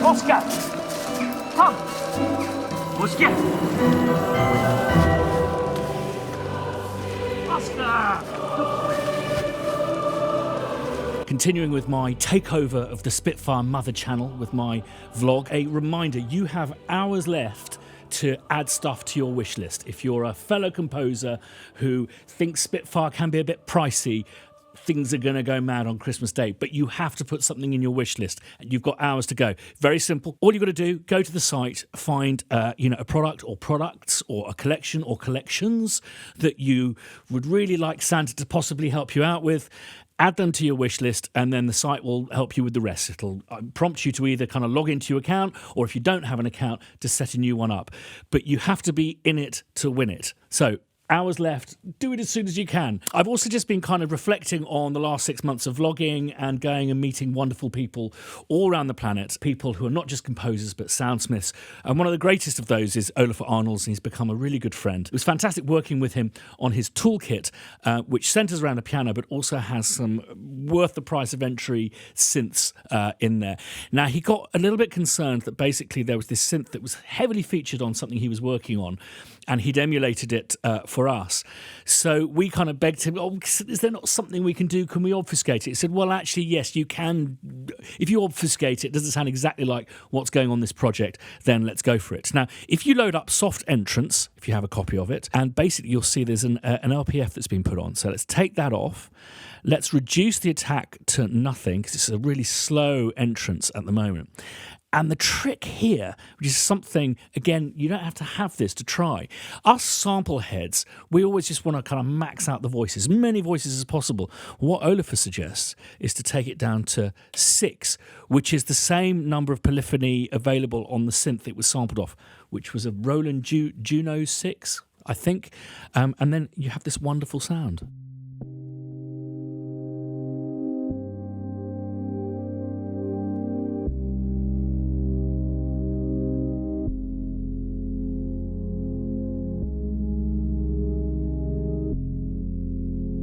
Oscar! Come! Oscar! Oscar! Continuing with my takeover of the Spitfire Mother channel with my vlog, a reminder, you have hours left to add stuff to your wish list. If you're a fellow composer who thinks Spitfire can be a bit pricey, things are going to go mad on Christmas Day, but you have to put something in your wish list and you've got hours to go. Very simple. All you've got to do, go to the site, find a product or products or a collection or collections that you would really like Santa to possibly help you out with. Add them to your wish list, and then the site will help you with the rest. It'll prompt you to either kind of log into your account, or if you don't have an account, to set a new one up. But you have to be in it to win it. So, hours left, do it as soon as you can. I've also just been kind of reflecting on the last 6 months of vlogging and going and meeting wonderful people all around the planet, people who are not just composers but soundsmiths. And one of the greatest of those is Olafur Arnalds, and he's become a really good friend. It was fantastic working with him on his toolkit, which centres around a piano but also has some worth the price of entry synths in there. Now, he got a little bit concerned that basically there was this synth that was heavily featured on something he was working on, and he'd emulated it for us. So we kind of begged him, is there not something we can do? Can we obfuscate it? He said, well, actually, yes, you can. If you obfuscate it, it doesn't sound exactly like what's going on this project, then let's go for it. Now, if you load up Soft Entrance, if you have a copy of it, and basically you'll see there's an LPF that's been put on. So let's take that off. Let's reduce the attack to nothing, because it's a really slow entrance at the moment. And the trick here, which is something, again, you don't have to have this to try. Us sample heads, we always just want to kind of max out the voices, as many voices as possible. What Olafur suggests is to take it down to 6, which is the same number of polyphony available on the synth it was sampled off, which was a Roland Juno 6, I think. And then you have this wonderful sound.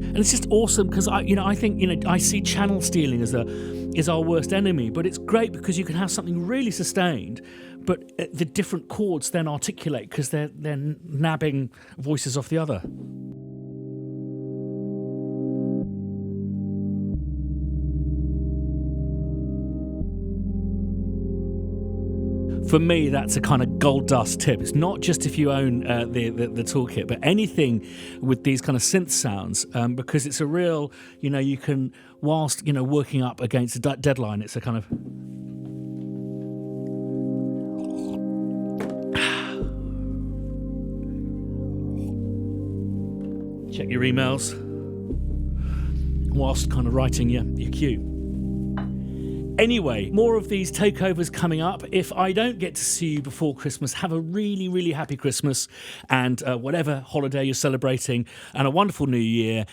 And it's just awesome because I think I see channel stealing as our worst enemy, but it's great because you can have something really sustained, but the different chords then articulate because they're nabbing voices off the other. For me, that's a kind of gold dust tip. It's not just if you own the toolkit, but anything with these kind of synth sounds, because it's a real, you can, whilst, working up against a deadline, it's a kind of... Check your emails whilst kind of writing your cue. Anyway, more of these takeovers coming up. If I don't get to see you before Christmas, have a really, really happy Christmas and whatever holiday you're celebrating, and a wonderful New Year.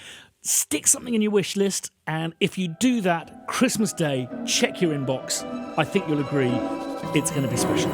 Stick something in your wish list, and if you do that, Christmas Day, check your inbox. I think you'll agree it's going to be special.